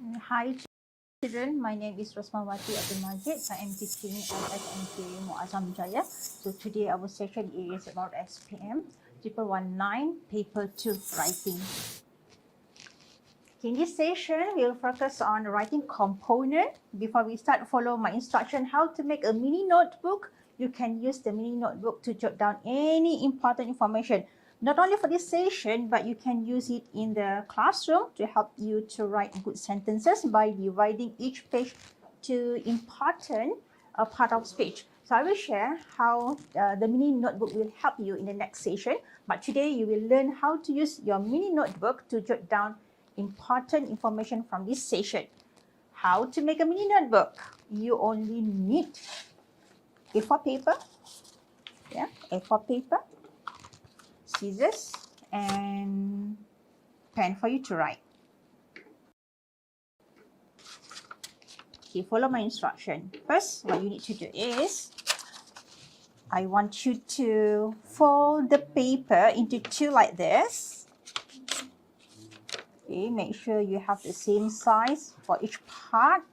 Hi children, my name is Rosmawati Abdul Majid. I am teaching at SMK Muazzam Jaya. So today our session is about SPM 1119 paper 2 writing. In this session, we'll focus on writing component. Before we start, follow my instruction how to make a mini notebook. You can use the mini notebook to jot down any important information. Not only for this session, but you can use it in the classroom to help you to write good sentences by dividing each page to important part of speech. So I will share how the mini notebook will help you in the next session. But today you will learn how to use your mini notebook to jot down important information from this session. How to make a mini notebook? You only need A4 paper, A4 paper, scissors, and pen for you to write. Okay, follow my instruction. First, what you need to do is, I want you to fold the paper into two like this. Okay, make sure you have the same size for each part.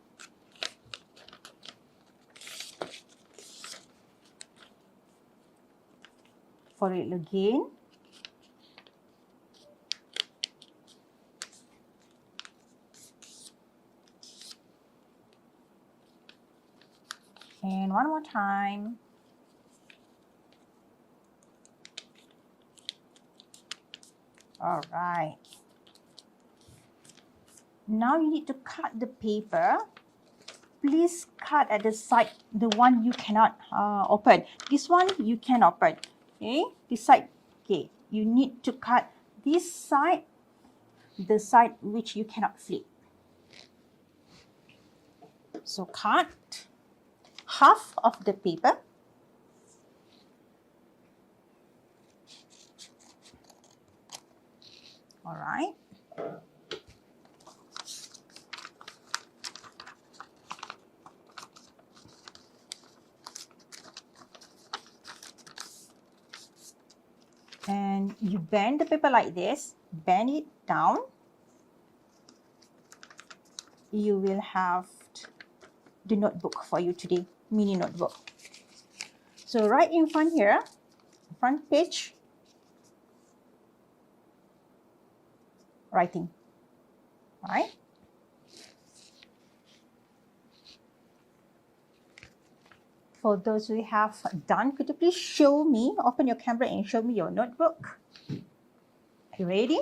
Fold it again. And one more time. All right. Now you need to cut the paper. Please cut at the side, the one you cannot open. This one you can open. Okay, this side. Okay, you need to cut this side, the side which you cannot flip. So cut half of the paper. All right. And you bend the paper like this, bend it down. You will have the notebook for you today, mini notebook. So right in front here, front page, writing. All right. For those who have done, could you please show me, open your camera and show me your notebook? Are you ready?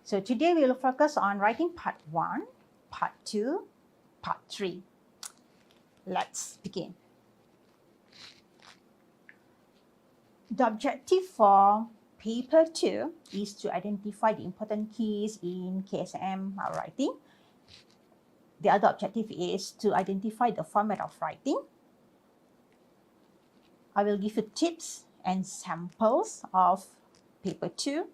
So today we will focus on writing part 1, part 2, part 3. Let's begin. The objective for paper 2 is to identify the important keys in KSM writing. The other objective is to identify the format of writing. I will give you tips and samples of paper 2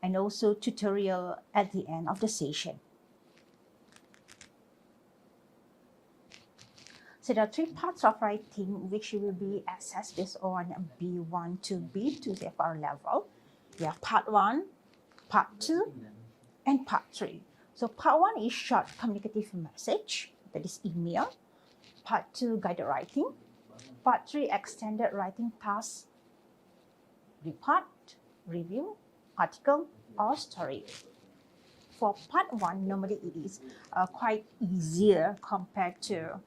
and also tutorial at the end of the session. So there are 3 parts of writing which will be assessed based on B1 to B2 CFR level. We have part 1, part 2, and part 3. So part 1 is short communicative message, that is email. Part 2, guided writing. Part 3, extended writing tasks, report, review, article, or story. For part 1, normally it is quite easy compared to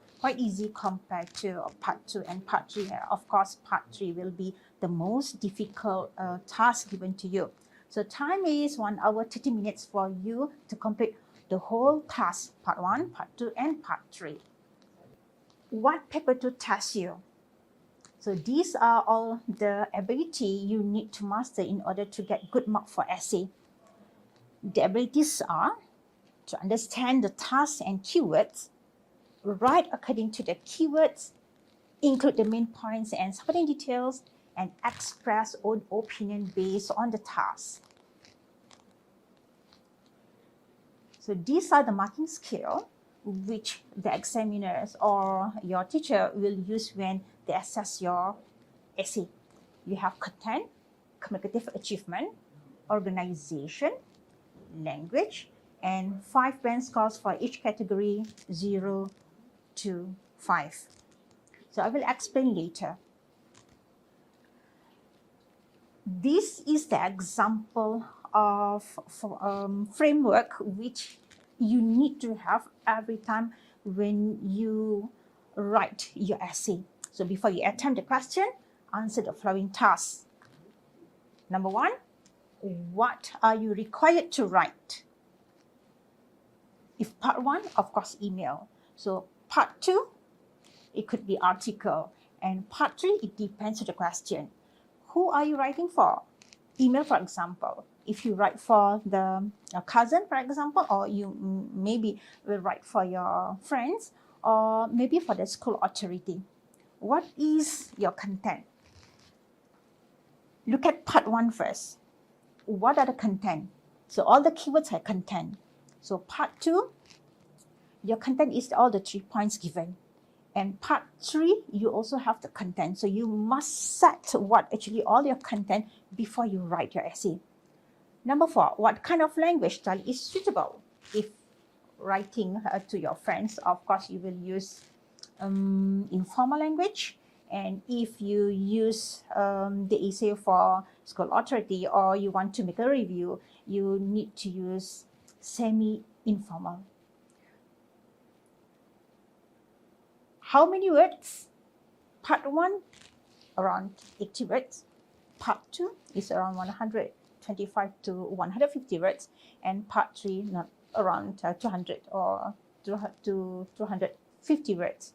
part 2 and part 3. Of course, part 3 will be the most difficult task given to you. So time is 1 hour 30 minutes for you to complete the whole task, part 1, part 2, and part 3. What paper 2 tests you? So these are all the ability you need to master in order to get good mark for essay. The abilities are to understand the tasks and keywords, write according to the keywords, include the main points and supporting details, and express own opinion based on the task. So these are the marking skills which the examiners or your teacher will use when they assess your essay. You have content, communicative achievement, organization, language, and 5 band scores for each category, 0 to 5. So I will explain later. This is the example of framework which you need to have every time when you write your essay. So before you attempt the question, answer the following tasks. Number 1, what are you required to write? If part 1, of course, email. So part 2, it could be article. And part 3, it depends on the question. Who are you writing for? Email, for example. If you write for your cousin, for example, or you maybe will write for your friends, or maybe for the school authority. What is your content? Look at part 1 first. What are the content? So all the keywords are content. So part 2, your content is all the 3 points given. And part 3, you also have the content. So you must set what actually all your content before you write your essay. Number 4, what kind of language style is suitable? If writing to your friends, of course, you will use informal language. And if you use the essay for school authority or you want to make a review, you need to use semi-informal. How many words? Part 1, around 80 words. Part 2 is around 125 to 150 words. And part 3, not around 200 or to 250 words.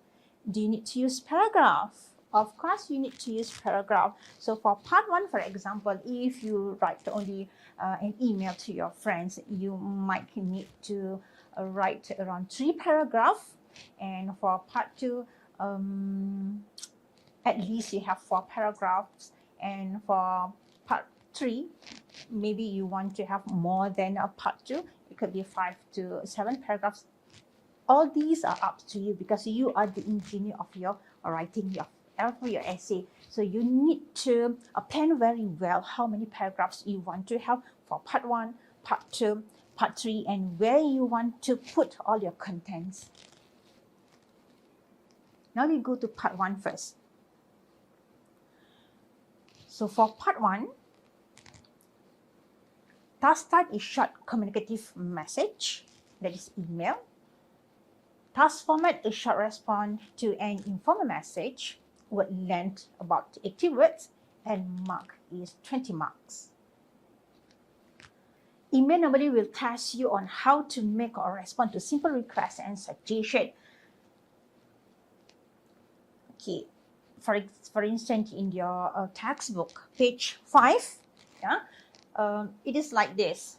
Do you need to use paragraph? Of course, you need to use paragraph. So for part 1, for example, if you write only an email to your friends, you might need to write around 3 paragraphs. And for part 2, at least you have 4 paragraphs. And for part 3, maybe you want to have more than a part 2. It could be 5 to 7 paragraphs. All these are up to you because you are the engineer of your writing for your essay. So you need to plan very well how many paragraphs you want to have for part 1, part 2, part 3, and where you want to put all your contents. Now we go to part 1 first. So for part 1, task type is short communicative message, that is email. Task format is short response to an informal message, word length about 80 words, and mark is 20 marks. Email normally will task you on how to make or respond to simple requests and suggestions. Okay, for instance, in your textbook, page 5, it is like this,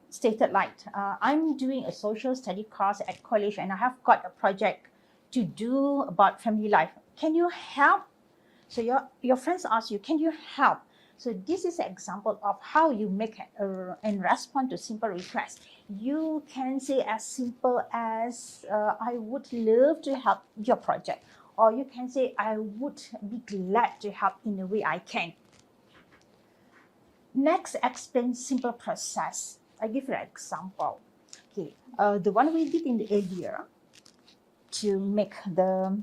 stated like, I'm doing a social study course at college and I have got a project to do about family life. Can you help? So your friends ask you, can you help? So this is an example of how you make and respond to simple requests. You can say as simple as, I would love to help your project. Or you can say, I would be glad to help in the way I can. Next, explain simple process. I give you an example. Okay, the one we did in the earlier to make the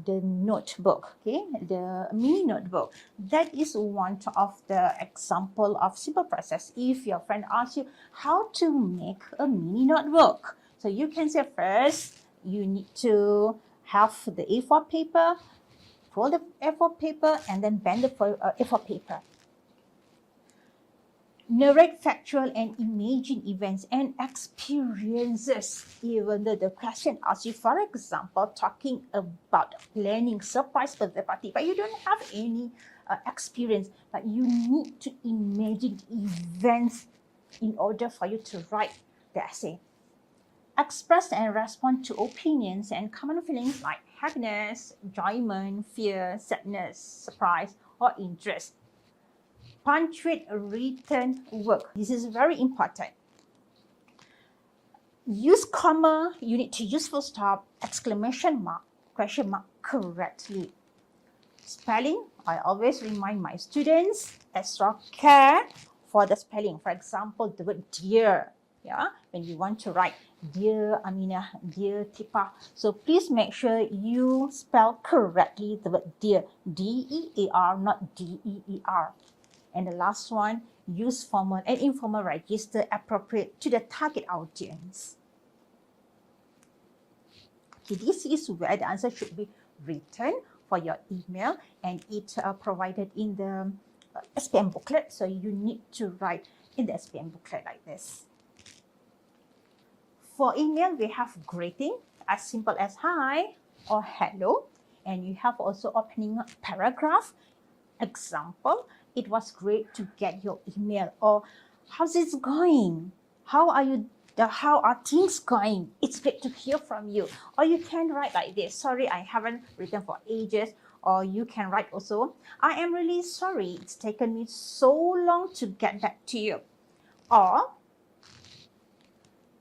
notebook, okay, the mini notebook. That is one of the example of simple process. If your friend asks you how to make a mini notebook, so you can say first you need to have the A4 paper, fold the A4 paper, and then bend the A4 paper. Narrate factual and imagine events and experiences. Even though the question asks you, for example, talking about planning surprise birthday party, but you don't have any experience, but you need to imagine events in order for you to write the essay. Express and respond to opinions and common feelings like happiness, enjoyment, fear, sadness, surprise, or interest. Punctuate written work. This is very important. Use comma, you need to use full stop, exclamation mark, question mark correctly. Spelling, I always remind my students, extra care for the spelling. For example, the word dear. Yeah, when you want to write Dear Aminah, Dear Tipa. So please make sure you spell correctly the word dear, D-E-A-R, not D-E-E-R. And the last one, use formal and informal register appropriate to the target audience. Okay, this is where the answer should be written for your email, and it's provided in the SPM booklet. So you need to write in the SPM booklet like this. For email, we have greeting as simple as hi or hello, and you have also opening paragraph. Example, it was great to get your email, or how's it going? How are things going? It's great to hear from you. Or you can write like this, sorry, I haven't written for ages. Or you can write also, I am really sorry, it's taken me so long to get back to you. Or,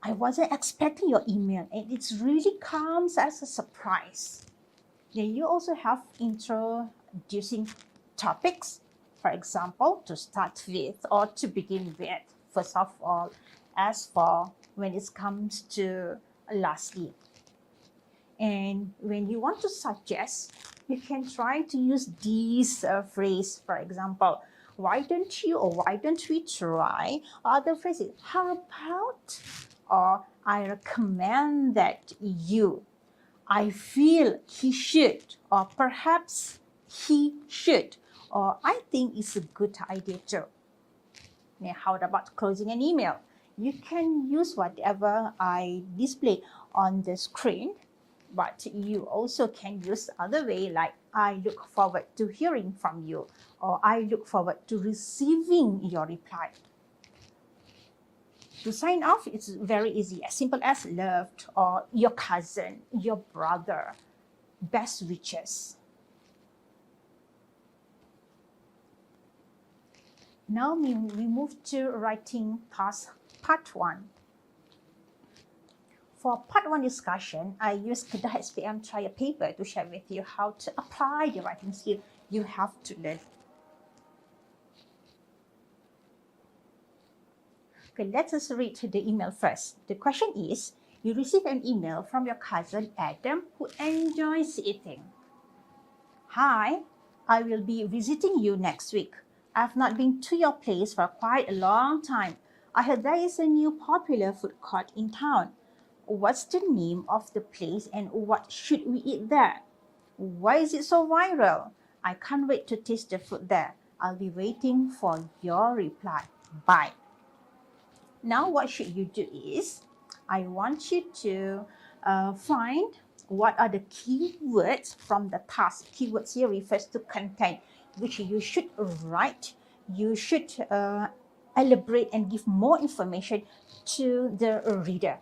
I wasn't expecting your email and it really comes as a surprise. Then you also have introducing topics, for example, to start with or to begin with. First of all, as for when it comes to lastly. And when you want to suggest, you can try to use these phrase, for example, why don't you or why don't we try other phrases? How about, or I recommend that you, I feel he should, or perhaps he should, or I think it's a good idea too. Now, how about closing an email? You can use whatever I display on the screen, but you also can use other way like I look forward to hearing from you, or I look forward to receiving your reply. To sign off, it's very easy, as simple as loved, or your cousin, your brother, best wishes. Now we move to writing task part 1. For part 1 discussion, I use Kedah SPM trial paper to share with you how to apply the writing skill you have to learn. Okay, let us read the email first. The question is, you receive an email from your cousin Adam who enjoys eating. Hi, I will be visiting you next week. I've not been to your place for quite a long time. I heard there is a new popular food court in town. What's the name of the place and what should we eat there? Why is it so viral? I can't wait to taste the food there. I'll be waiting for your reply. Bye. Now what should you do is, I want you to find what are the keywords from the task. Keywords here refers to content, which you should write. You should elaborate and give more information to the reader.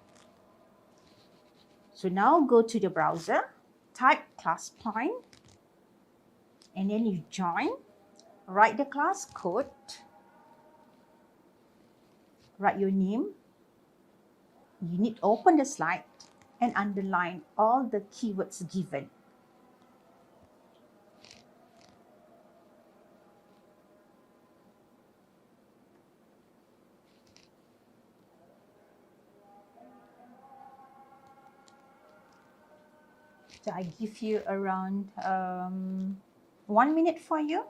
So now go to the browser, type class point, and then you join, write the class code, write your name. You need to open the slide and underline all the keywords given. So I give you around 1 minute for you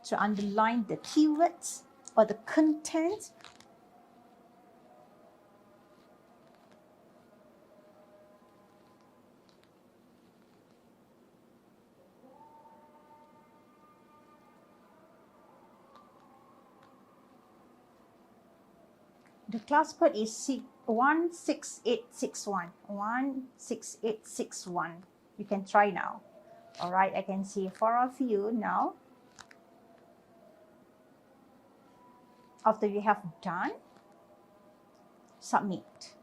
to underline the keywords or the content. The class code is 16861. 16861. You can try now. All right, I can see 4 of you now. After you have done, submit.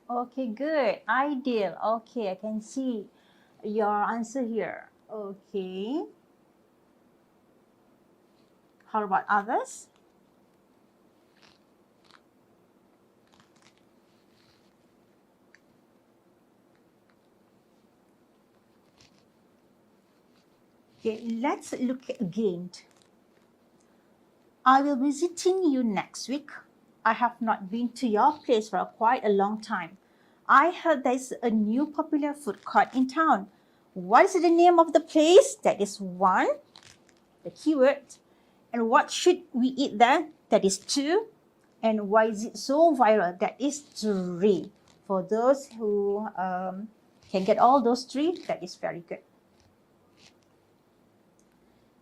Okay, good. Ideal. Okay, I can see your answer here. Okay. How about others? Okay, let's look again. I will be visiting you next week. I have not been to your place for quite a long time. I heard there's a new popular food court in town. What is the name of the place? That is one, the keyword. And what should we eat there? That is two. And why is it so viral? That is three. For those who can get all those three, that is very good.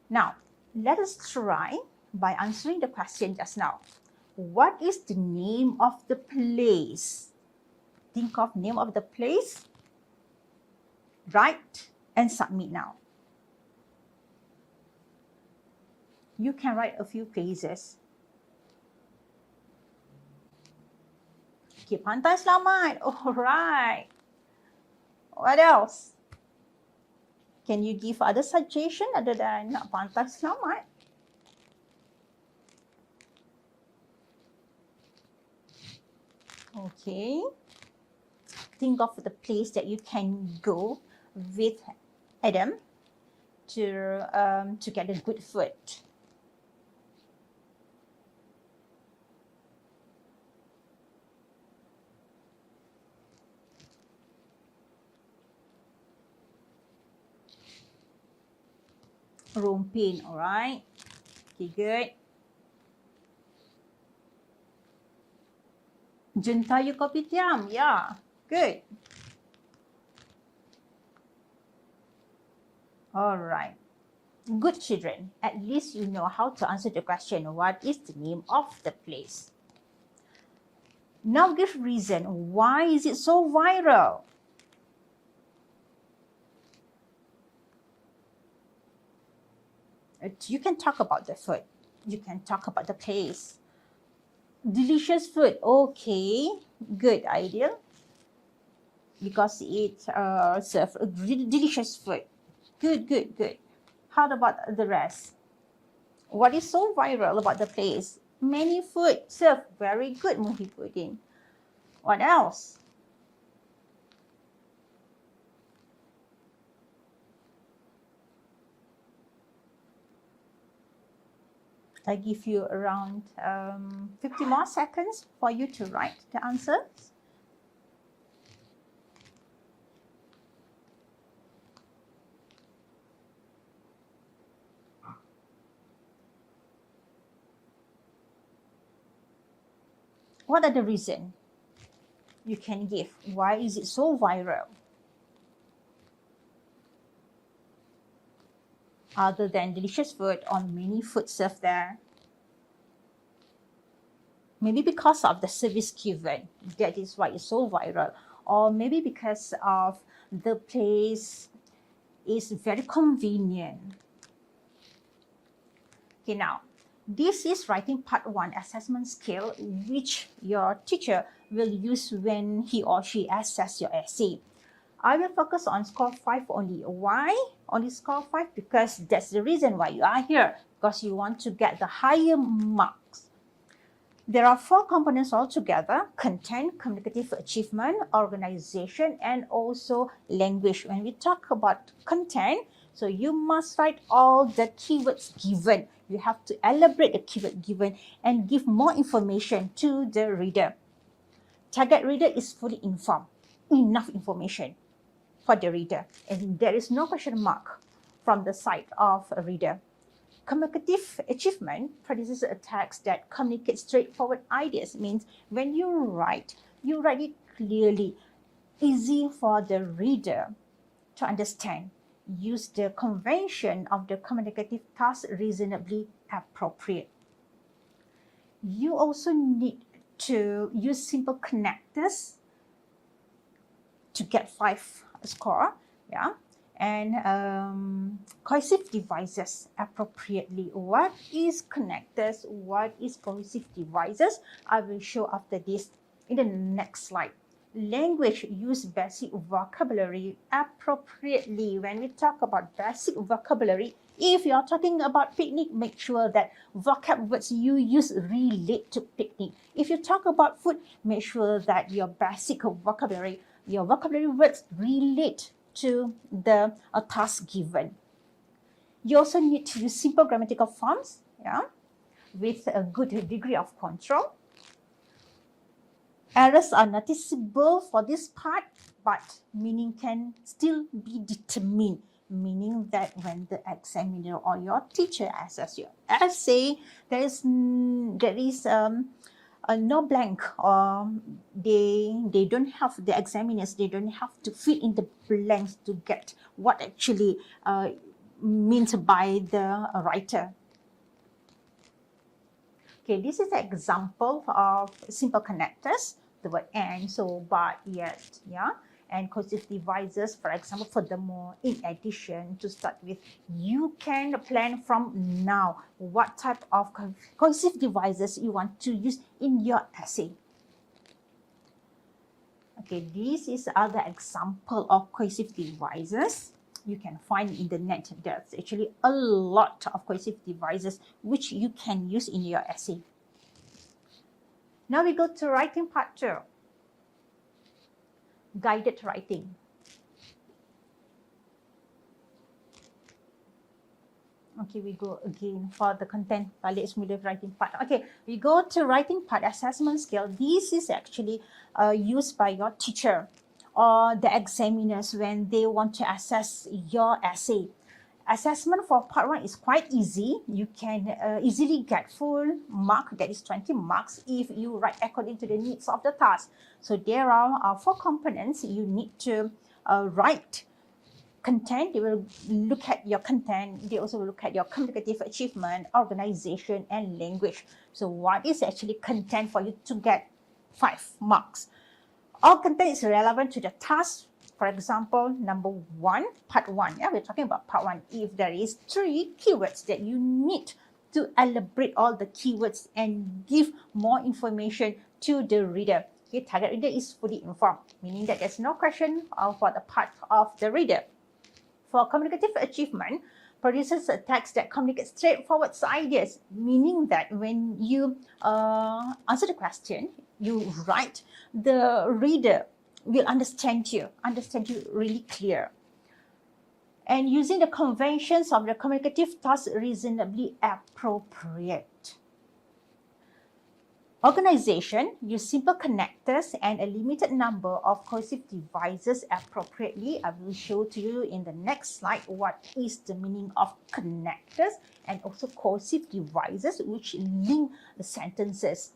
Now, let us try by answering the question just now. What is the name of the place? Think of name of the place. Write and submit now. You can write a few places. Okay, Pantai Selamat. Alright. What else? Can you give other suggestion other than Pantai Selamat? Okay. Think of the place that you can go with Adam to get a good food. Rompin, alright. Okay, good. Juntayu Kopitiam, yeah, good. Alright. Good children, at least you know how to answer the question, what is the name of the place? Now give reason, why is it so viral? You can talk about the food. You can talk about the place. Delicious food. Okay, good idea. Because it serves delicious food. Good, good, good. How about the rest? What is so viral about the place? Many food served. Very good, Muhyiddin. What else? I give you around 50 more seconds for you to write the answers. What are the reasons you can give? Why is it so viral? Other than delicious food or many food served there. Maybe because of the service given, that is why it's so viral. Or maybe because of the place is very convenient. Okay, now, this is writing part 1 assessment skill, which your teacher will use when he or she assess your essay. I will focus on score 5 only. Why only score 5? Because that's the reason why you are here, because you want to get the higher marks. There are 4 components altogether: content, communicative achievement, organization, and also language. When we talk about content, so you must write all the keywords given. You have to elaborate the keyword given and give more information to the reader. Target reader is fully informed, enough information for the reader, and there is no question mark from the side of a reader. Communicative achievement produces a text that communicates straightforward ideas. Means when you write it clearly, easy for the reader to understand. Use the convention of the communicative task reasonably appropriate. You also need to use simple connectors to get 5 score, yeah, and cohesive devices appropriately. What is connectors? What is cohesive devices? I will show after this in the next slide. Language, use basic vocabulary appropriately. When we talk about basic vocabulary, if you are talking about picnic, make sure that vocab words you use relate to picnic. If you talk about food, make sure that your basic vocabulary, your vocabulary words relate to the task given. You also need to use simple grammatical forms, yeah, with a good degree of control. Errors are noticeable for this part, but meaning can still be determined, meaning that when the examiner or your teacher assess your essay, there is no blank, or they don't have, the examiners, they don't have to fill in the blanks to get what actually meant by the writer. Okay, this is an example of simple connectors, the word and, so, but, yet, yeah, and cohesive devices, for example. Furthermore, in addition, to start with, you can plan from now what type of cohesive devices you want to use in your essay. Okay, this is other example of cohesive devices. You can find in the net. There's actually a lot of cohesive devices which you can use in your essay. Now we go to writing part 2. Guided writing. Okay, we go again for the content, balik semula writing part. Okay, we go to writing part, assessment scale. This is actually used by your teacher or the examiners when they want to assess your essay. Assessment for part 1 is quite easy. You can easily get full mark, that is 20 marks, if you write according to the needs of the task. So there are 4 components. You need to write content. They will look at your content. They also will look at your communicative achievement, organization, and language. So what is actually content for you to get 5 marks? All content is relevant to the task. For example, number 1, part 1. Yeah, we're talking about part 1. If there is 3 keywords that you need to elaborate all the keywords and give more information to the reader. Okay, target reader is fully informed, meaning that there's no question for the part of the reader. For communicative achievement, produces a text that communicates straightforward ideas, meaning that when you answer the question, you write, the reader will understand you really clear. And using the conventions of the communicative task reasonably appropriate. Organization, use simple connectors and a limited number of cohesive devices appropriately. I will show to you in the next slide what is the meaning of connectors and also cohesive devices which link the sentences.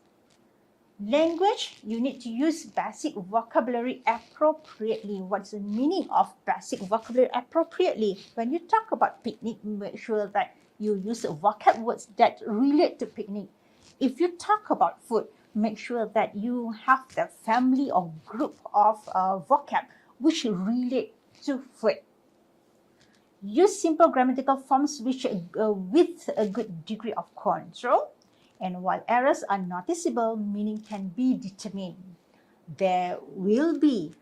Language, you need to use basic vocabulary appropriately. What's the meaning of basic vocabulary appropriately? When you talk about picnic, make sure that you use vocab words that relate to picnic. If you talk about food, make sure that you have the family or group of vocab which relate to food. Use simple grammatical forms which with a good degree of control. And while errors are noticeable, meaning can be determined. There will be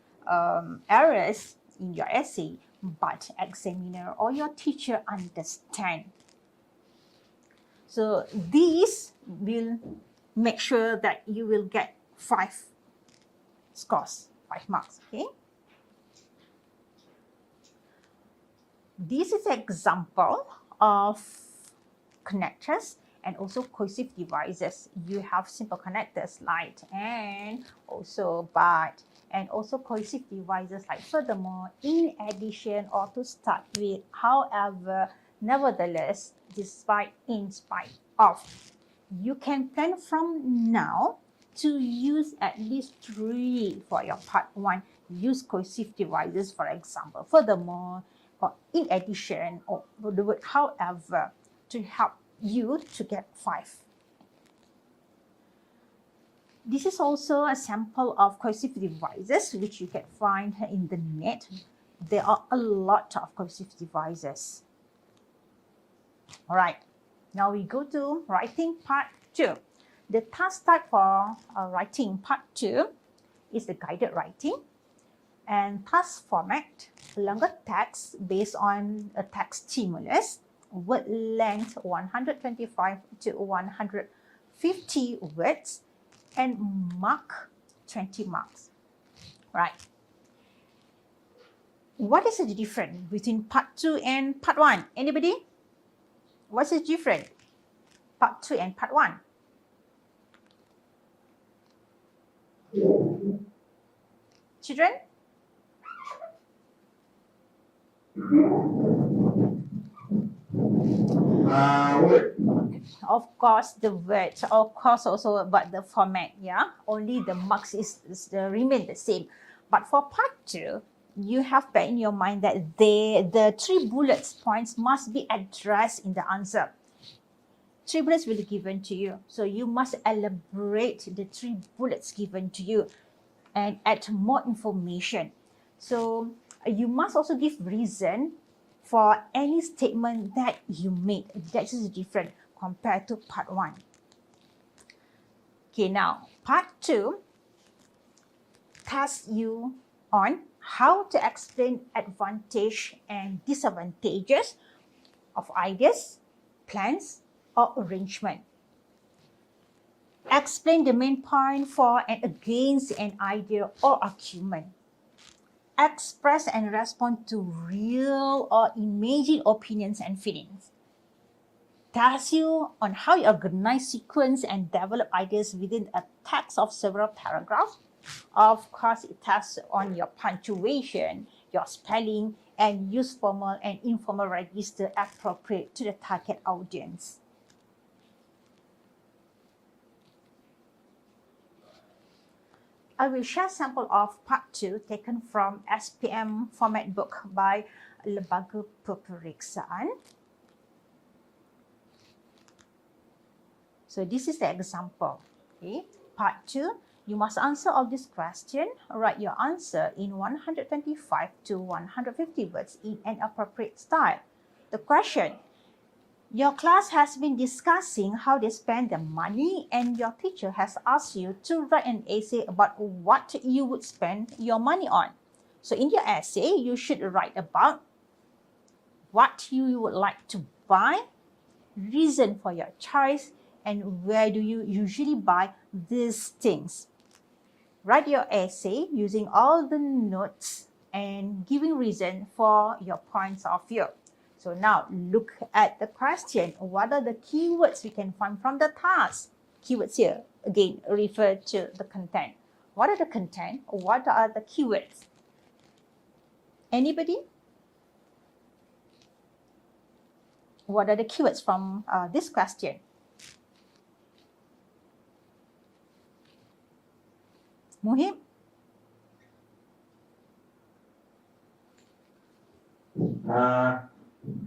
errors in your essay, but examiner or your teacher understand. So these will make sure that you will get 5 scores, 5 marks, okay? This is an example of connectors and also cohesive devices. You have simple connectors like and, also but, and also cohesive devices like furthermore, in addition, or to start with, however, nevertheless, despite, in spite of. You can plan from now to use at least 3 for your part 1. Use cohesive devices, for example, furthermore, or in addition, or the word however, to help you to get 5. This is also a sample of cohesive devices which you can find in the net. There are a lot of cohesive devices. All right, now we go to writing part 2. The task type for writing part 2 is the guided writing. And task format, longer text based on a text stimulus, word length 125 to 150 words, and mark 20 marks. Right. What is the difference between part 2 and part 1? Anybody? What's the difference? Part 2 and Part 1. Children? Of course, the words, of course also about the format, yeah. Only the marks remain the same. But for Part 2, you have bear in your mind that the 3 bullet points must be addressed in the answer. 3 bullets will be given to you. So you must elaborate the 3 bullets given to you and add more information. So you must also give reason for any statement that you made. That is different compared to Part 1. Okay, now Part 2 tasks you on how to explain advantage and disadvantages of ideas, plans, or arrangement. Explain the main point for and against an idea or argument. Express and respond to real or imagined opinions and feelings. Tasks you on how you organize, sequence, and develop ideas within a text of several paragraphs. Of course, it tasks on your punctuation, your spelling, and use formal and informal register appropriate to the target audience. I will share sample of Part 2 taken from SPM format book by Lembaga Peperiksaan. So this is the example. Okay. Part 2, you must answer all this question. Write your answer in 125 to 150 words in an appropriate style. The question: your class has been discussing how they spend their money and your teacher has asked you to write an essay about what you would spend your money on. So in your essay, you should write about what you would like to buy, reason for your choice, and where do you usually buy these things. Write your essay using all the notes and giving reason for your points of view. So now look at the question. What are the keywords we can find from the task? Keywords here, again, refer to the content. What are the content? What are the keywords? Anybody? What are the keywords from this question? Muhib?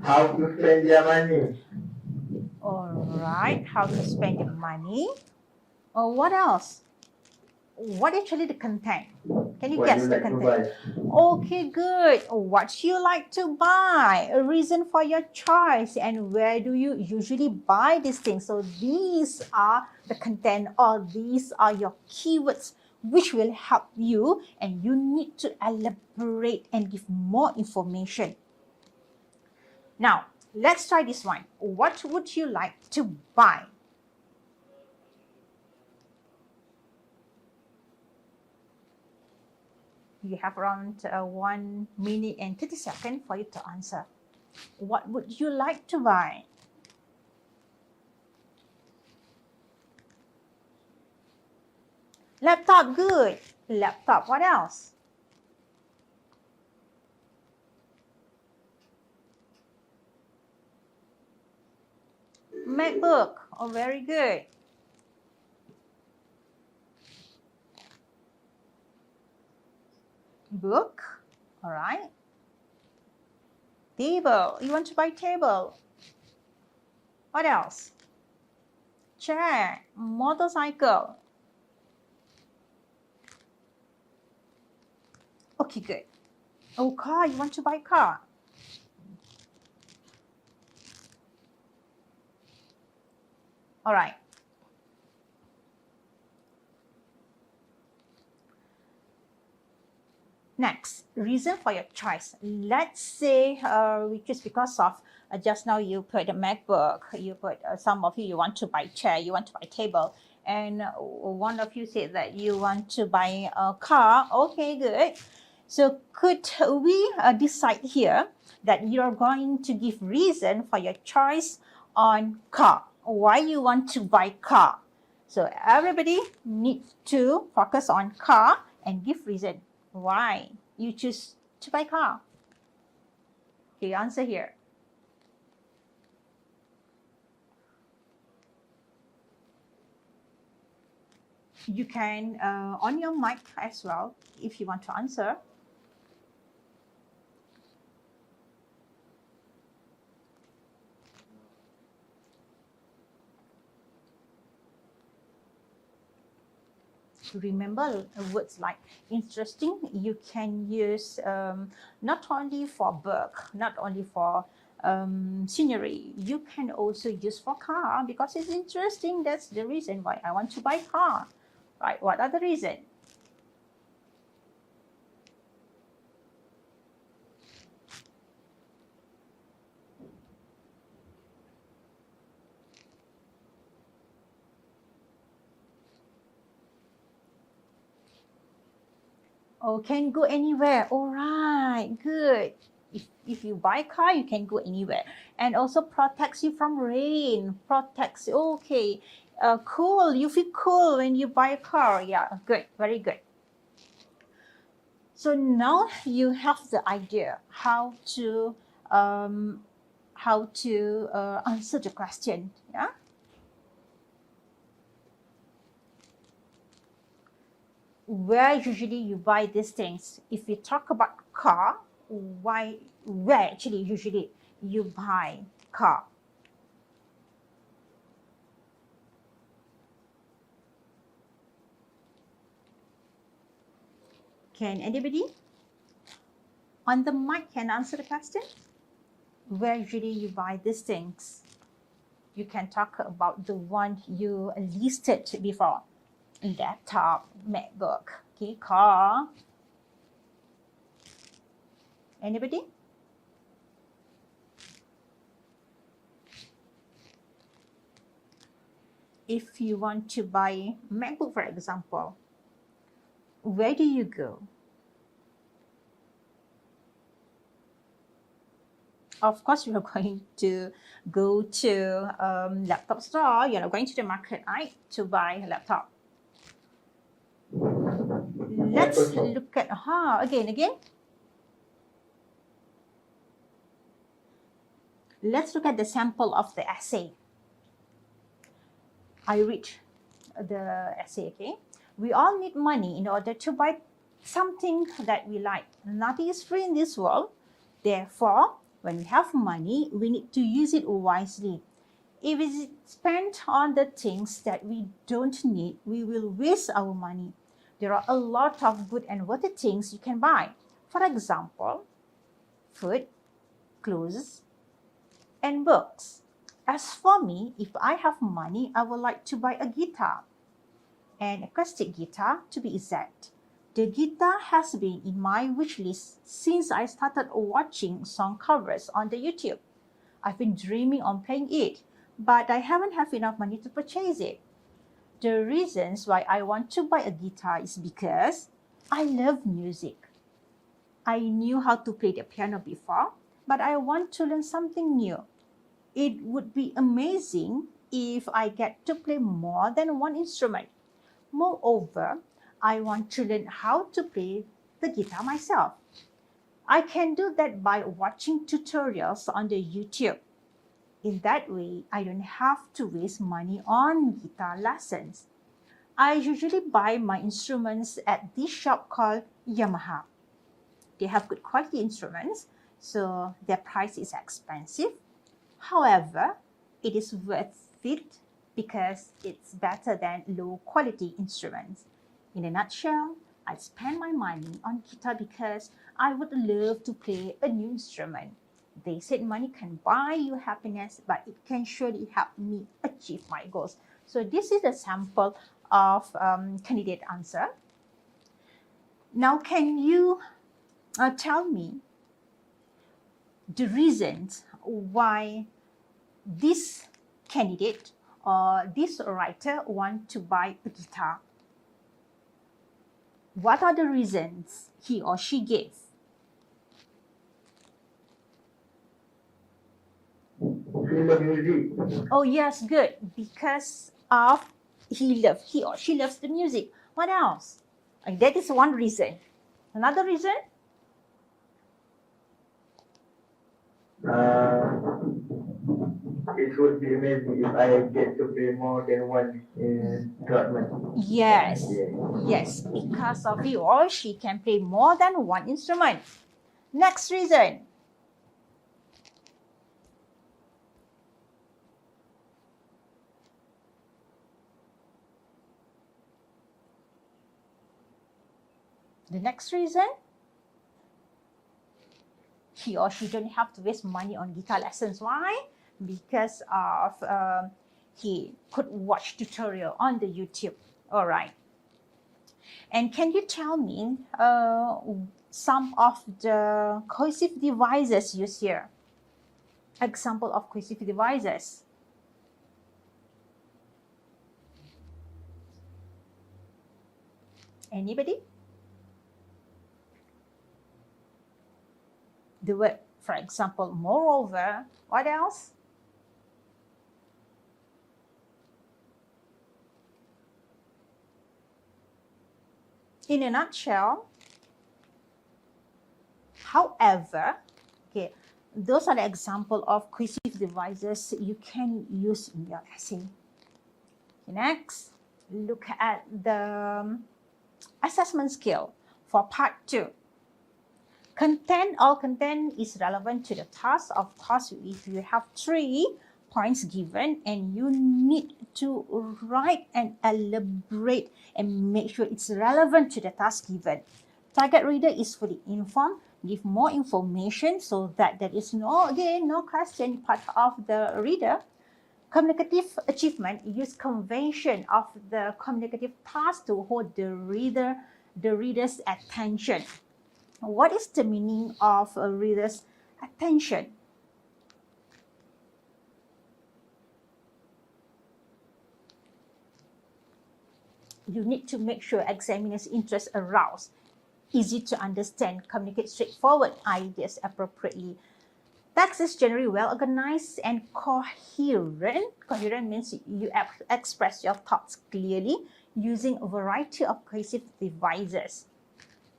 How to spend your money. Alright, how to spend your money. Or what else? What actually the content? Can you guess the content? Okay, good. What you like to buy? A reason for your choice, and where do you usually buy these things? So these are the content, or these are your keywords which will help you, and you need to elaborate and give more information. Now, let's try this one. What would you like to buy? You have around 1 minute and 30 seconds for you to answer. What would you like to buy? Laptop, good. Laptop, what else? MacBook, oh, very good. Book, all right. Table, you want to buy table. What else? Chair, motorcycle. Okay, good. Oh, car, you want to buy car. All right. Next, reason for your choice. Let's say which is because of just now you put a MacBook, you put some of you want to buy chair, you want to buy table, and one of you said that you want to buy a car. Okay, good. So could we decide here that you're going to give reason for your choice on car? why you want to buy car. So everybody needs to focus on car and give reason why you choose to buy car. Okay, answer here. You can on your mic as well if you want to answer. Remember words like interesting, you can use not only for book, not only for scenery, you can also use for car because it's interesting. That's the reason why I want to buy car, right? What are the reason? Oh, can go anywhere. All right, good. If you buy car, you can go anywhere. And also protects you from rain. Protects, okay. Cool, you feel cool when you buy a car. Yeah, good, very good. So now you have the idea how to answer the question. Yeah. Where usually you buy these things? If we talk about car, where actually usually you buy car? Can anybody on the mic can answer the question? Where usually you buy these things? You can talk about the one you listed before. Laptop, MacBook, okay, car. Anybody? If you want to buy MacBook, for example, where do you go? Of course, you're going to go to laptop store. You're not going to the market, right, to buy a laptop. Let's look at again. Let's look at the sample of the essay. I read the essay, okay? We all need money in order to buy something that we like. Nothing is free in this world. Therefore, when we have money, we need to use it wisely. If it's spent on the things that we don't need, we will waste our money. There are a lot of good and worthy things you can buy. For example, food, clothes, and books. As for me, if I have money, I would like to buy a guitar, an acoustic guitar to be exact. The guitar has been in my wish list since I started watching song covers on the YouTube. I've been dreaming on playing it, but I haven't have enough money to purchase it. The reasons why I want to buy a guitar is because I love music. I knew how to play the piano before, but I want to learn something new. It would be amazing if I get to play more than one instrument. Moreover, I want to learn how to play the guitar myself. I can do that by watching tutorials on the YouTube. In that way, I don't have to waste money on guitar lessons. I usually buy my instruments at this shop called Yamaha. They have good quality instruments, so their price is expensive. However, it is worth it because it's better than low quality instruments. In a nutshell, I spend my money on guitar because I would love to play a new instrument. They said money can buy you happiness, but it can surely help me achieve my goals. So this is a sample of candidate answer. Now, can you tell me the reasons why this candidate or this writer want to buy a guitar? What are the reasons he or she gave? he love music. Oh yes, good. Because of he or she loves the music. What else? That is one reason. Another reason? It would be maybe if I get to play more than one instrument. Yes. Yeah. Yes, because of he or she can play more than one instrument. Next reason. The next reason, he or she don't have to waste money on guitar lessons. Why? Because of he could watch tutorial on the YouTube. All right. And can you tell me some of the cohesive devices used here? Example of cohesive devices. Anybody? The word, for example, moreover. What else? In a nutshell, however, okay, those are the example of cohesive devices you can use in your essay. Next, look at the assessment scale for part 2. All content is relevant to the task. Of course, if you have 3 points given and you need to write and elaborate and make sure it's relevant to the task given. Target reader is fully informed. Give more information so that there is no question part of the reader. Communicative achievement, use convention of the communicative task to hold the reader's attention. What is the meaning of a reader's attention? You need to make sure examiner's interest aroused, easy to understand, communicate straightforward ideas appropriately. Text is generally well organized and coherent. Coherent means you express your thoughts clearly using a variety of cohesive devices.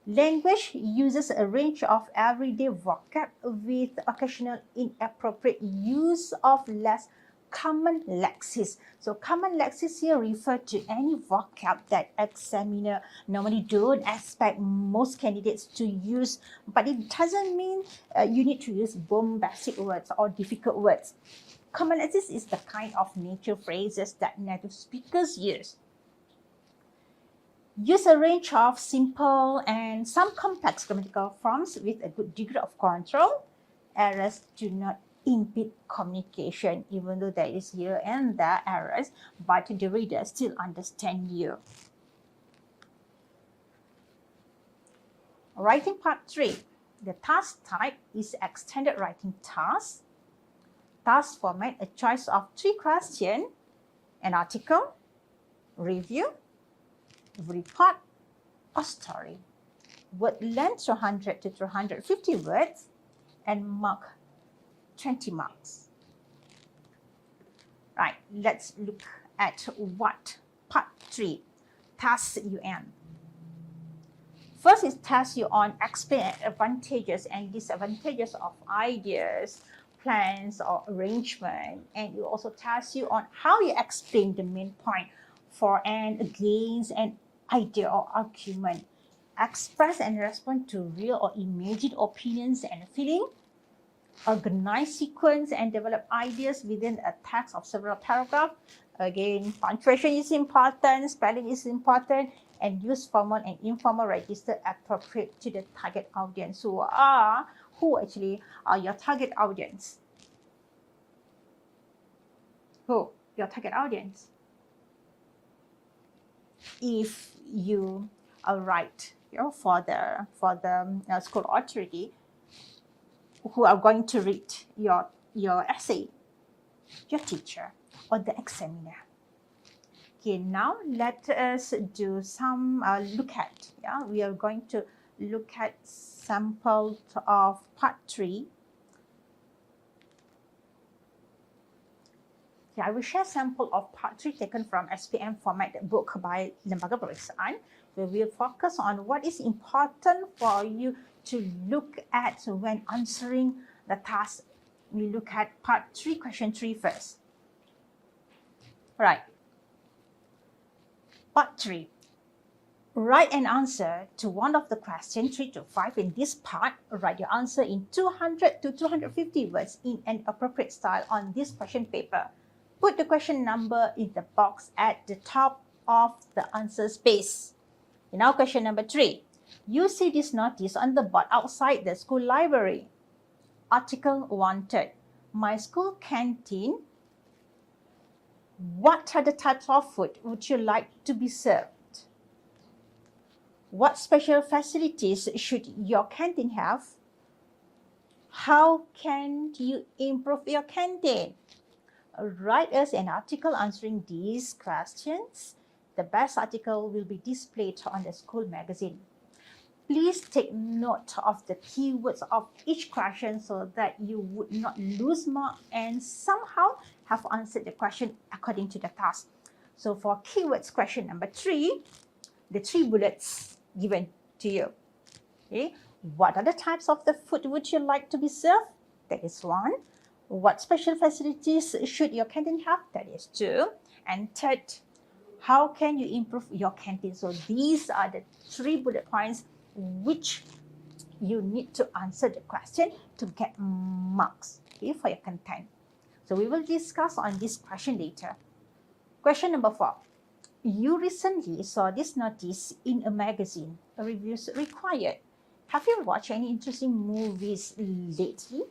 Language uses a range of everyday vocab with occasional inappropriate use of less common lexis. So common lexis here refer to any vocab that examiner normally don't expect most candidates to use, but it doesn't mean you need to use bombastic words or difficult words. Common lexis is the kind of nature phrases that native speakers use. Use a range of simple and some complex grammatical forms with a good degree of control. Errors do not impede communication, even though there is here and there errors, but the reader still understand you. Writing part 3. The task type is extended writing task. Task format, a choice of 3 questions, an article, review, report, or story. Word length 200 to 250 words and mark 20 marks. Right, let's look at what part 3 tasks you on. First is task you on explain advantages and disadvantages of ideas, plans, or arrangement, and you also task you on how you explain the main point for and against an idea or argument. Express and respond to real or imagined opinions and feeling. Organize sequence and develop ideas within a text of several paragraphs. Again, punctuation is important, spelling is important, and use formal and informal register appropriate to the target audience. Who actually are your target audience? Who? Your target audience. If you write for the school authority, who are going to read your essay? Your teacher or the examiner. Okay, now let us do some look at. We are going to look at samples of part 3. Okay, I will share sample of part 3 taken from SPM format book by Lembaga Peperiksaan, where we'll focus on what is important for you to look at when answering the task. We look at part 3, question 3 first. Right. Part 3. Write an answer to one of the questions 3 to 5 in this part. Write your answer in 200 to 250 words in an appropriate style on this question paper. Put the question number in the box at the top of the answer space. Now question number 3. You see this notice on the board outside the school library. Article wanted. My school canteen. What are the types of food would you like to be served? What special facilities should your canteen have? How can you improve your canteen? Write us an article answering these questions. The best article will be displayed on the school magazine. Please take note of the keywords of each question so that you would not lose mark and somehow have answered the question according to the task. So for keywords question number 3, the 3 bullets given to you. Okay, what are the types of the food would you like to be served? That is 1. What special facilities should your canteen have? That is 2. And 3rd, how can you improve your canteen? So these are the 3 bullet points which you need to answer the question to get marks, okay, for your content. So we will discuss on this question later. Question number 4. You recently saw this notice in a magazine. Reviews required. Have you watched any interesting movies lately?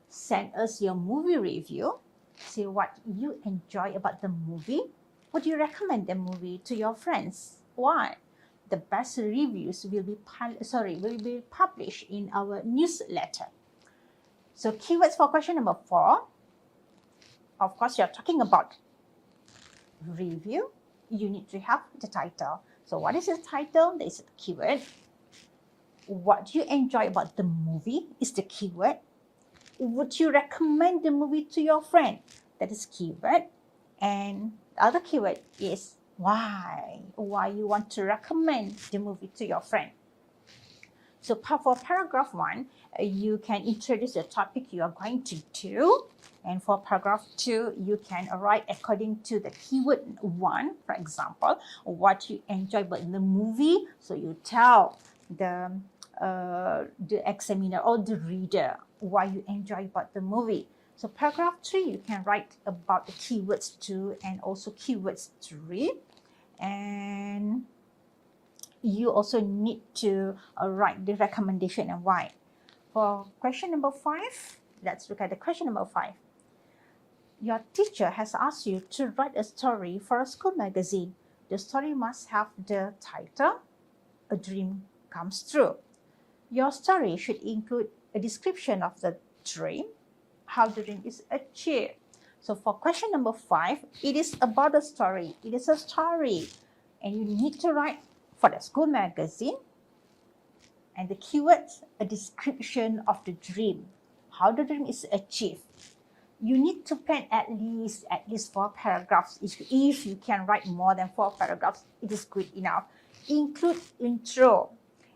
Send us your movie review. Say what you enjoy about the movie. Would you recommend the movie to your friends? Why? The best reviews will be published in our newsletter. So keywords for question number 4. Of course, you're talking about review. You need to have the title. So what is the title? That is the keyword. What do you enjoy about the movie is the keyword. Would you recommend the movie to your friend? That is keyword. And the other keyword is why you want to recommend the movie to your friend. So for paragraph 1, you can introduce the topic you are going to do. And for paragraph 2, you can write according to the keyword 1, for example, what you enjoy about the movie. So you tell the examiner or the reader why you enjoy about the movie. So paragraph 3, you can write about the keywords 2 and also keywords 3. And you also need to write the recommendation and why. For question number 5, let's look at the question number 5. Your teacher has asked you to write a story for a school magazine. The story must have the title, A Dream Comes True. Your story should include a description of the dream, how the dream is achieved. So for question number 5, it is about a story. It is a story. And you need to write for the school magazine. And the keywords, a description of the dream, how the dream is achieved. You need to plan at least 4 paragraphs. If you can write more than 4 paragraphs, it is good enough. Include intro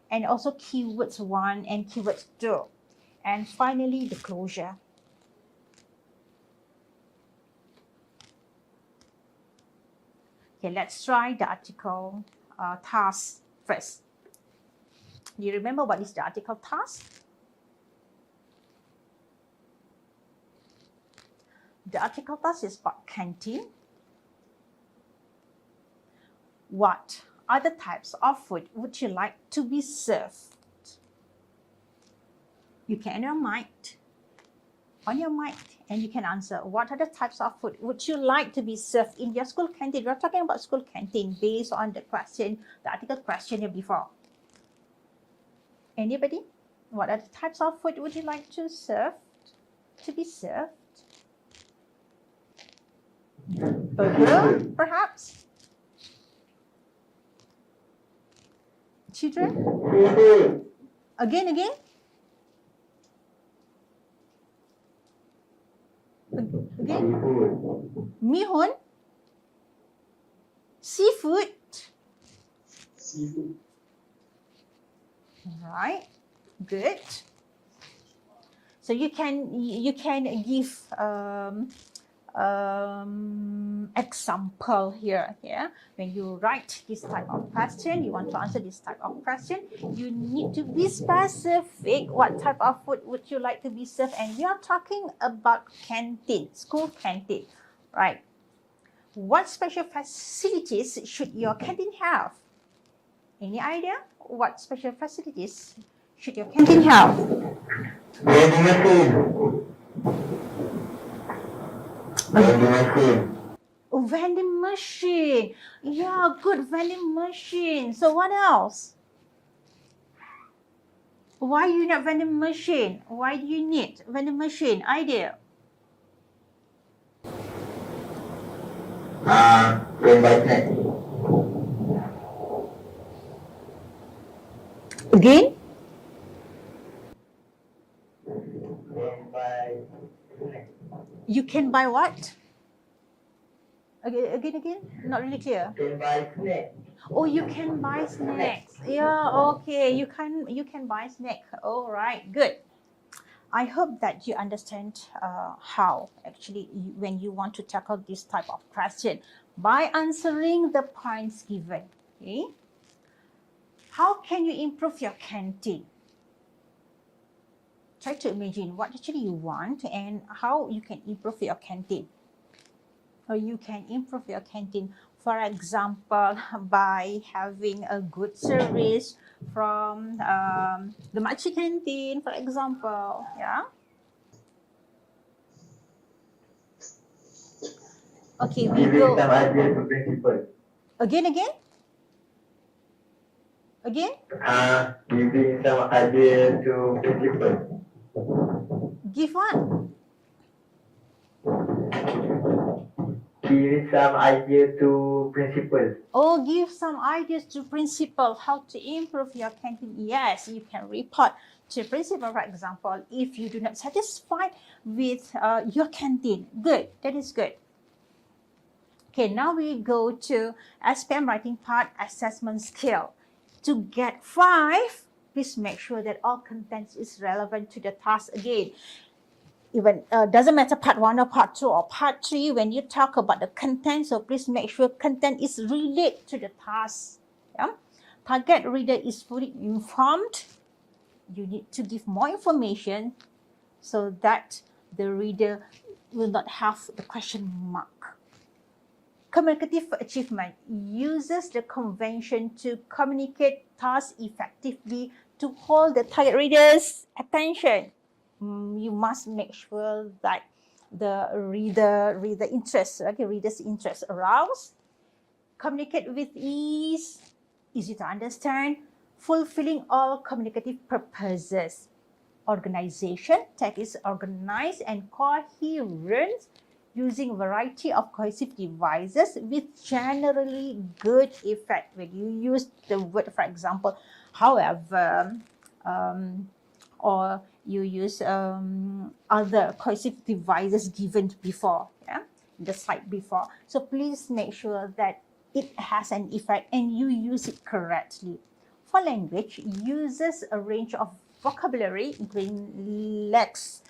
and also keywords 1 and keywords 2. And finally, the closure. Okay, let's try the article task first. Do you remember what is the article task? The article task is about canteen. What other types of food would you like to be served? You can on your mic, and you can answer what are the types of food would you like to be served in your school canteen. We're talking about school canteen based on the question, the article question here before. Anybody? What are the types of food would you like to be served? Burger, perhaps? Children? Again? Again, Seafood. mihun, seafood. Seafood. Right, good. So you can give example here. Yeah, when you write this type of question, you want to answer this type of question, you need to be specific. What type of food would you like to be served? And we are talking about canteen, school canteen, right? What special facilities should your canteen have? Any idea? What special facilities should your canteen have? Vending machine. Vending machine. Vending machine. Yeah, good, vending machine. So what else? Why you need vending machine? Why do you need vending machine? Idea. When buy snack. Again? When buy snack. You can buy what? Again? Not really clear. Can buy snack. Oh, you can buy snacks. Yeah, okay. You can buy snack. All right, good. I hope that you understand how actually when you want to tackle this type of question by answering the points given. Okay. How can you improve your canteen? Try to imagine what actually you want and how you can improve your canteen. Or you can improve your canteen, for example, by having a good service from the makcik canteen, for example. Yeah. Okay, we Giving go some idea to principal. again. Giving some idea to principal. Give what? Give some idea to principal. Oh, give some ideas to principal how to improve your canteen. Yes, you can report to principal, for example, if you do not satisfied with your canteen. Good, that is good. Okay, now we go to SPM writing part, assessment skill. To get 5, please make sure that all contents is relevant to the task again. Even doesn't matter part 1 or part 2 or part 3, when you talk about the content, so please make sure content is related to the task. Yeah? Target reader is fully informed. You need to give more information so that the reader will not have the question mark. Communicative achievement uses the convention to communicate tasks effectively to hold the target reader's attention. You must make sure that the reader's interest aroused. Communicate with ease, easy to understand, fulfilling all communicative purposes. Organization, text is organized and coherent, using a variety of cohesive devices with generally good effect. When you use the word, for example, however, or you use other cohesive devices given before, yeah, the slide before. So please make sure that it has an effect and you use it correctly. For language, uses a range of vocabulary, including less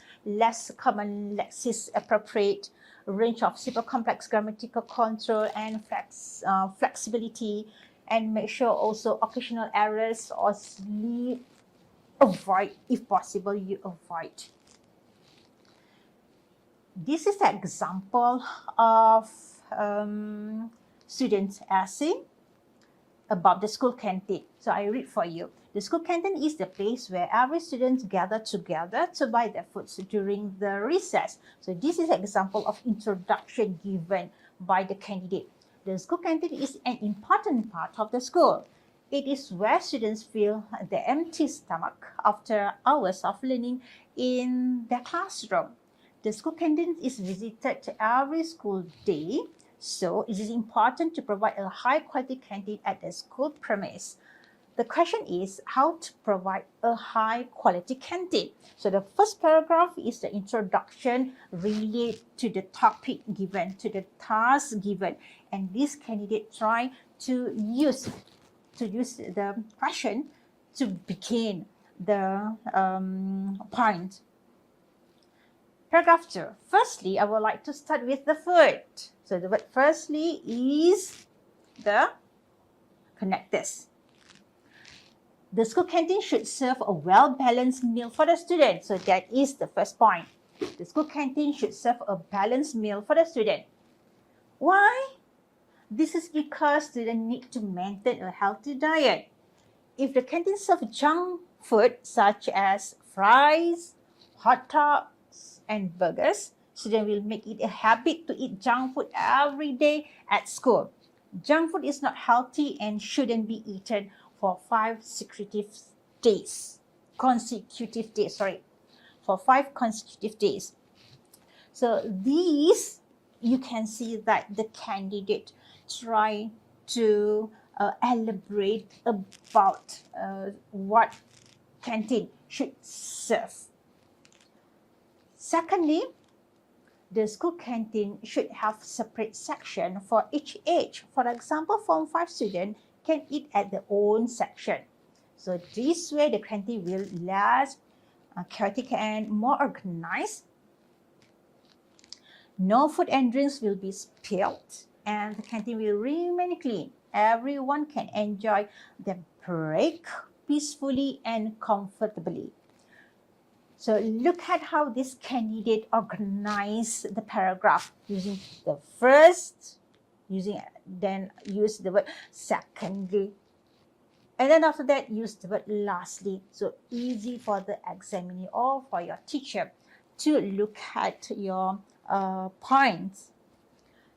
common lexis appropriate, range of super complex grammatical control and flexibility, and make sure also occasional errors or avoid, if possible, you avoid. This is an example of students' essay about the school canteen. So I read for you. The school canteen is the place where every student gather together to buy their foods during the recess. So this is an example of introduction given by the candidate. The school canteen is an important part of the school. It is where students fill the empty stomach after hours of learning in their classroom. The school canteen is visited every school day, so it is important to provide a high-quality canteen at the school premise. The question is how to provide a high quality canteen. So the first paragraph is the introduction related to the topic given, to the task given. And this candidate try to use the question to begin the point. Paragraph 2. Firstly, I would like to start with the food. So the word firstly is the connectors. The school canteen should serve a well-balanced meal for the student. So that is the first point. The school canteen should serve a balanced meal for the student. Why? This is because students need to maintain a healthy diet. If the canteen serves junk food such as fries, hot dogs, and burgers, students will make it a habit to eat junk food every day at school. Junk food is not healthy and shouldn't be eaten for 5 consecutive days. For 5 consecutive days. So these, you can see that the candidate try to elaborate about what canteen should serve. Secondly, the school canteen should have separate section for each age. For example, Form 5 students can eat at their own section. So this way the canteen will less chaotic and more organized. No food and drinks will be spilled and the canteen will remain clean. Everyone can enjoy the break peacefully and comfortably. So look at how this candidate organized the paragraph using the first, then use the word secondly, and then after that use the word lastly. So easy for the examiner or for your teacher to look at your points.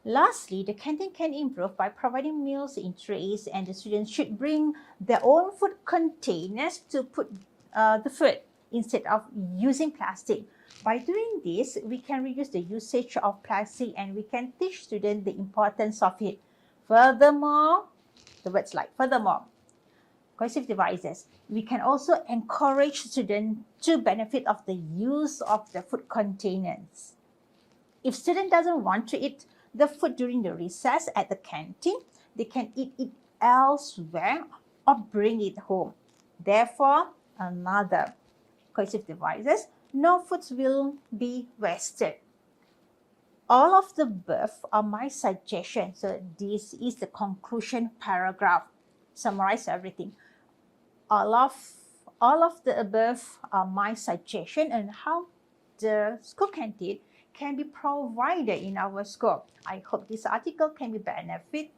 Lastly, the canteen can improve by providing meals in trays, and the students should bring their own food containers to put the food instead of using plastic. By doing this, we can reduce the usage of plastic and we can teach students the importance of it. Furthermore, the words like furthermore, cohesive devices, we can also encourage students to benefit of the use of the food containers. If student doesn't want to eat the food during the recess at the canteen, they can eat it elsewhere or bring it home. Therefore, another cohesive devices, no foods will be wasted. All of the above are my suggestions. So this is the conclusion paragraph. Summarize everything. All of the above are my suggestion on how the school canteen can be provided in our school. I hope this article can be benefit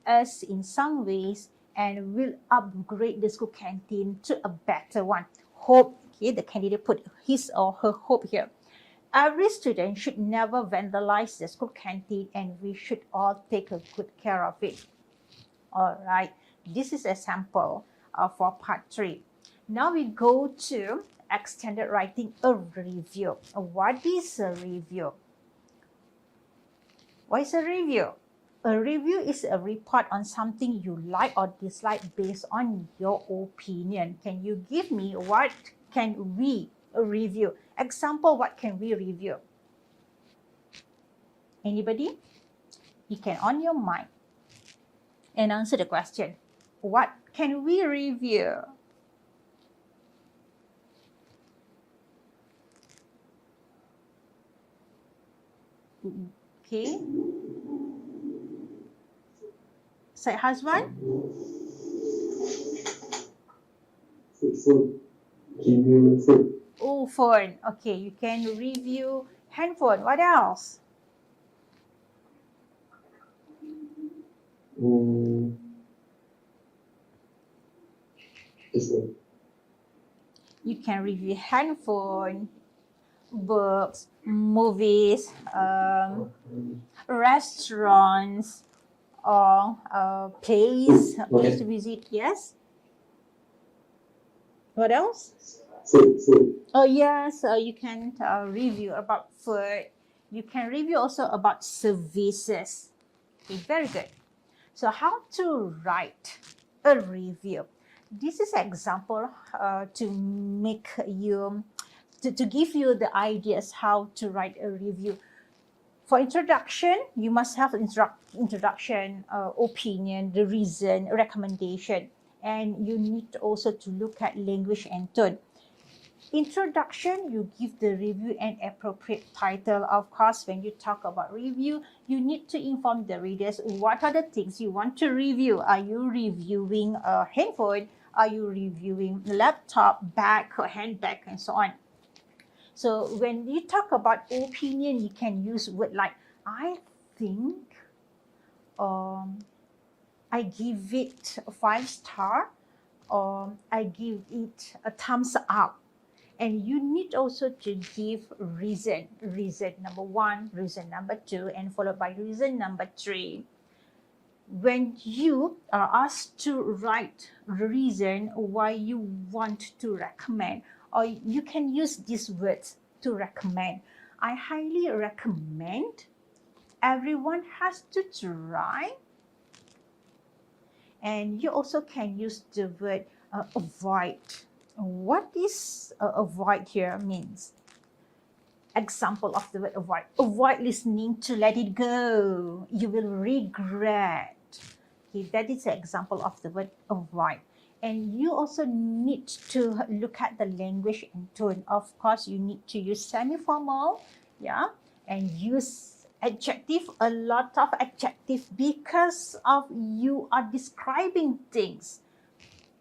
us in some ways and will upgrade the school canteen to a better one. Hope, okay, the candidate put his or her hope here. Every student should never vandalize the school canteen and we should all take a good care of it. All right, this is a sample for part 3. Now we go to extended writing, a review. What is a review? What is a review? A review is a report on something you like or dislike based on your opinion. Can you give me what can we review? Example, what can we review? Anybody? You can on your mind and answer the question. What can we review? Okay. Syed Hazwan? Food. Review food. Oh, phone. Okay, you can review handphone. What else? You can review handphone, books, movies, restaurants, or place to visit. Yes. What else? Food. Oh yes, you can review about food. You can review also about services. Okay, very good. So how to write a review? This is an example to make you, to give you the ideas how to write a review. For introduction, you must have introduction, opinion, the reason, recommendation, and you need also to look at language and tone. Introduction, you give the review an appropriate title. Of course, when you talk about review, you need to inform the readers what are the things you want to review. Are you reviewing a handphone? Are you reviewing laptop, bag, or handbag, and so on? So when you talk about opinion, you can use word like, I think, I give it a 5 star, or I give it a thumbs up. And you need also to give reason. Reason number 1, reason number 2, and followed by reason number 3. When you are asked to write reason why you want to recommend, or you can use these words to recommend. I highly recommend everyone has to try. And you also can use the word avoid. What is avoid here means? Example of the word avoid. Avoid listening to Let It Go. You will regret. Okay, that is an example of the word avoid. And you also need to look at the language and tone. Of course, you need to use semi-formal, yeah, and use adjective, a lot of adjective, because of you are describing things.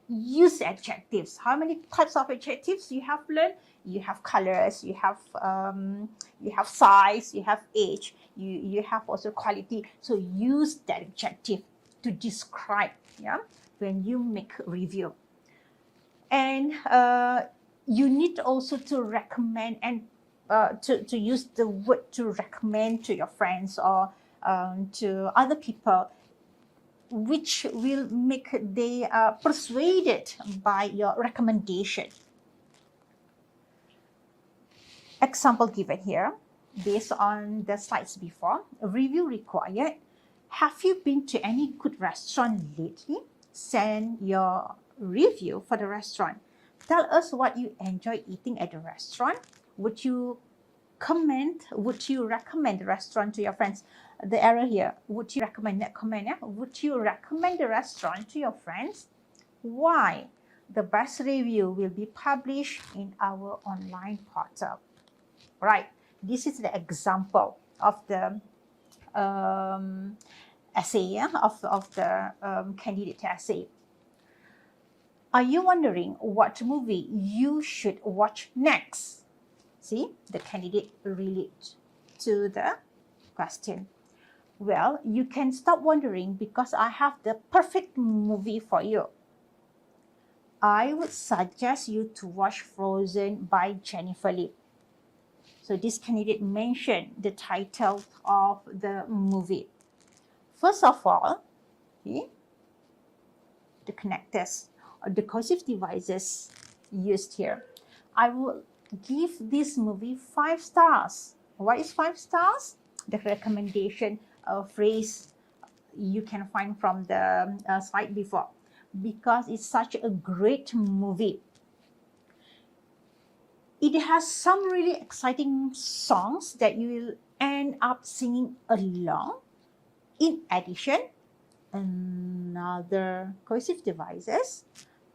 Use adjectives. How many types of adjectives you have learned? You have colors, you have size, you have age, you have also quality. So use that adjective to describe, yeah, when you make a review. And you need also to recommend and to use the word to recommend to your friends or to other people, which will make they persuaded by your recommendation. Example given here, based on the slides before. A review required. Have you been to any good restaurant lately? Send your review for the restaurant. Tell us what you enjoy eating at the restaurant. Would you recommend the restaurant to your friends? The error here, would you recommend that comment? Yeah? Would you recommend the restaurant to your friends? Why? The best review will be published in our online portal. Right. This is the example of the essay, yeah? of the candidate essay. Are you wondering what movie you should watch next? See, the candidate relate to the question. Well, you can stop wondering because I have the perfect movie for you. I would suggest you to watch Frozen by Jennifer Lee. So this candidate mentioned the title of the movie. First of all, okay, the connectors or the cohesive devices used here. I will give this movie 5 stars. What is 5 stars? The recommendation phrase you can find from the slide before, because it's such a great movie. It has some really exciting songs that you will end up singing along. In addition, another cohesive devices,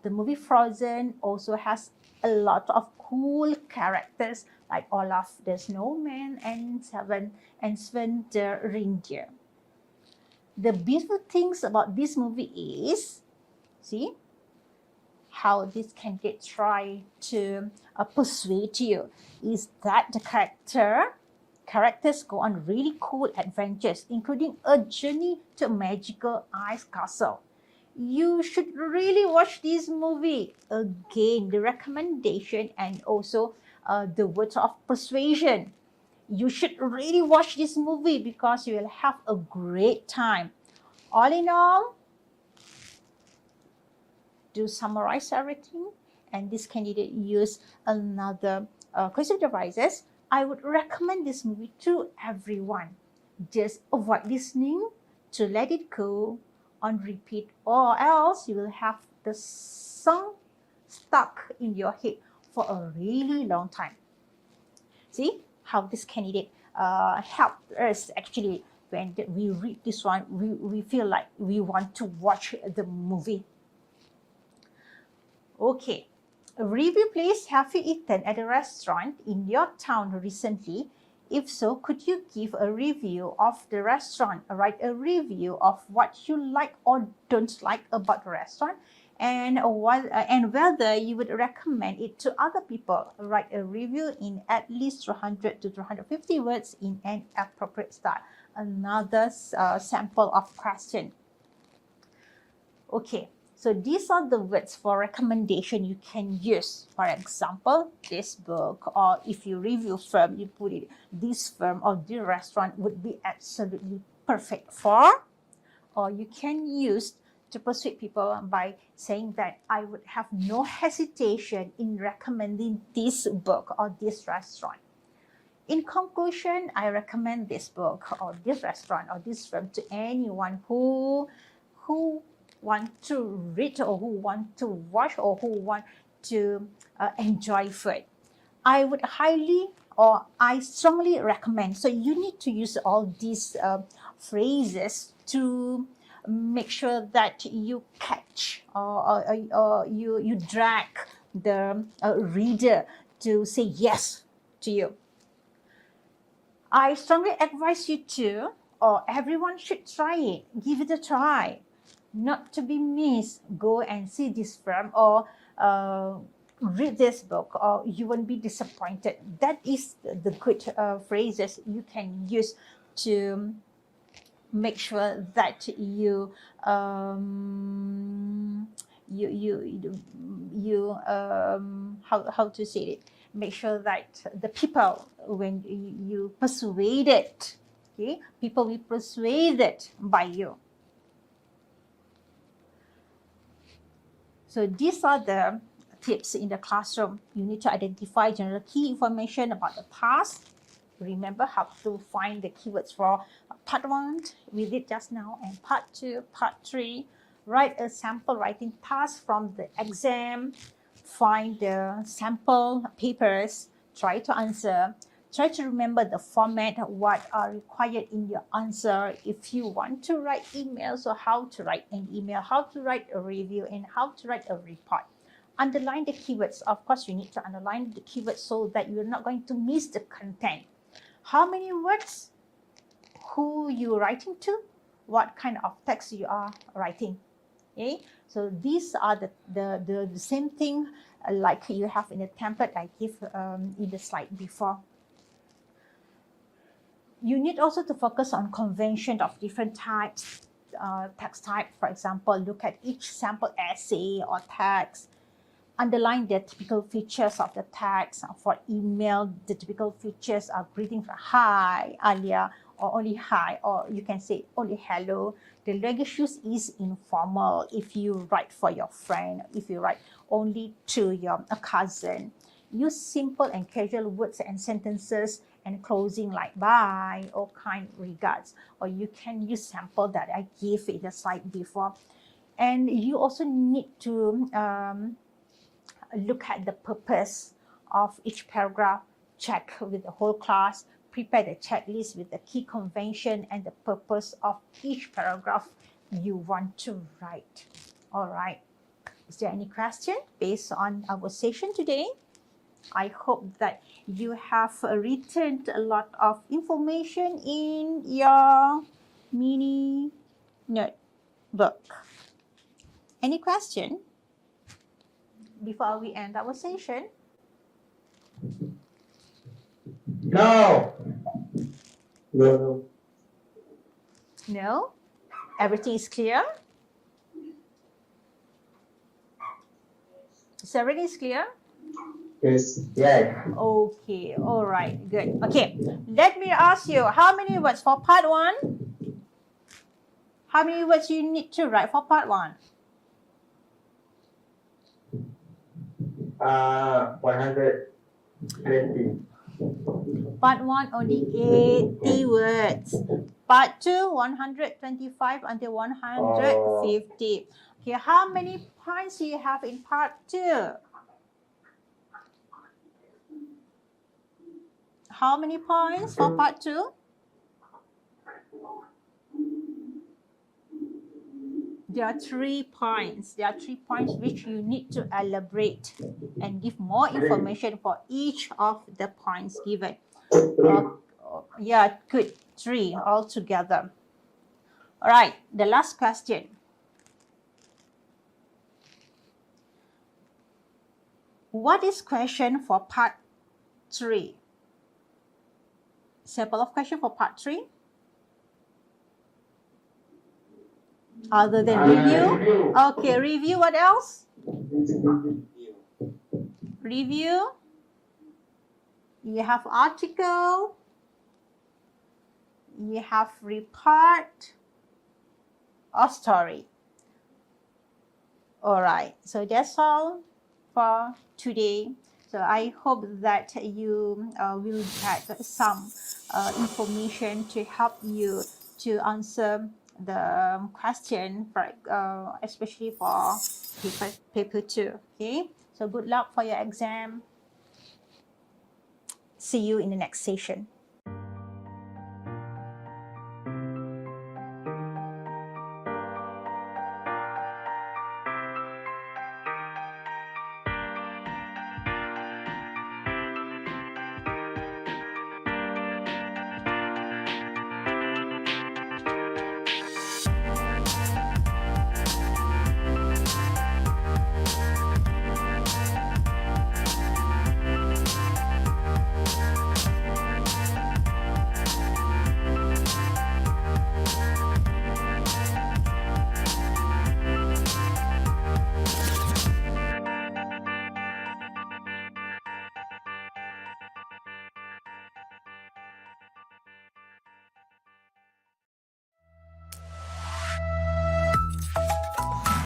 the movie Frozen also has a lot of cool characters like Olaf the snowman and Sven the reindeer. The beautiful things about this movie is, see, how this candidate try to persuade you is that the characters go on really cool adventures, including a journey to a magical ice castle. You should really watch this movie. Again, the recommendation and also the words of persuasion. You should really watch this movie because you will have a great time. All in all, to summarize everything, and this candidate use another cohesive devices, I would recommend this movie to everyone. Just avoid listening to Let It Go on repeat, or else you will have the song stuck in your head for a really long time. See how this candidate helped us actually. When we read this one, we feel like we want to watch the movie. Okay, review please. Have you eaten at a restaurant in your town recently? If so, could you give a review of the restaurant? Write a review of what you like or don't like about the restaurant, and whether you would recommend it to other people. Write a review in at least 200 to 250 words in an appropriate style. Another sample of question. Okay, so these are the words for recommendation you can use. For example, this book, or if you review firm, you put it, this firm or this restaurant would be absolutely perfect for. Or you can use to persuade people by saying that I would have no hesitation in recommending this book or this restaurant. In conclusion, I recommend this book or this restaurant or this firm to anyone who want to read or who want to watch or who want to enjoy food. I would I strongly recommend. So you need to use all these phrases to make sure that you catch or you drag the reader to say yes to you. I strongly advise you to, or everyone should try it. Give it a try. Not to be missed. Go and see this film or read this book, or you won't be disappointed. That is the good phrases you can use to make sure that how to say it. Make sure that the people, when you persuaded, okay, people will be persuaded by you. So these are the tips in the classroom. You need to identify general key information about the past. Remember how to find the keywords for part 1, we did just now, and part 2, part 3. Write a sample writing task from the exam. Find the sample papers, try to answer, try to remember the format, what are required in your answer. If you want to write emails, or how to write an email, how to write a review, and how to write a report. Underline the keywords. Of course, you need to underline the keywords so that you're not going to miss the content. How many words? Who you writing to? What kind of text you are writing? Okay, so these are the same thing like you have in the template I give in the slide before. You need also to focus on convention of different types, text type. For example, look at each sample essay or text. Underline the typical features of the text. For email, the typical features are greeting for hi, Alia, or only hi, or you can say only hello. The language use is informal. If you write for your friend, if you write only to your cousin, use simple and casual words and sentences and closing like bye or kind regards. Or you can use sample that I gave in the slide before. And you also need to look at the purpose of each paragraph, check with the whole class, prepare the checklist with the key convention and the purpose of each paragraph you want to write. All right. Is there any question based on our session today? I hope that you have written a lot of information in your mini notebook. Any question before we end our session? No. No. No? Everything is clear? So everything is clear? Yes. Yeah. Okay, all right, good. Okay, let me ask you, how many words for part 1? How many words you need to write for part 1? 120. Part 1 only 80 words. Part 2, 125 until 150. Okay, how many points do you have in part 2? How many points for part 2? There are 3 points. There are 3 points which you need to elaborate and give more information for each of the points given. Yeah, good. 3 altogether. All right, the last question. What is question for part 3? Sample of question for part 3? Other than review? Okay, review, what else? Review. You have article. You have report or story. All right, so that's all for today. So I hope that you will get some information to help you to answer the question, for, especially for paper 2. Okay, so good luck for your exam. See you in the next session.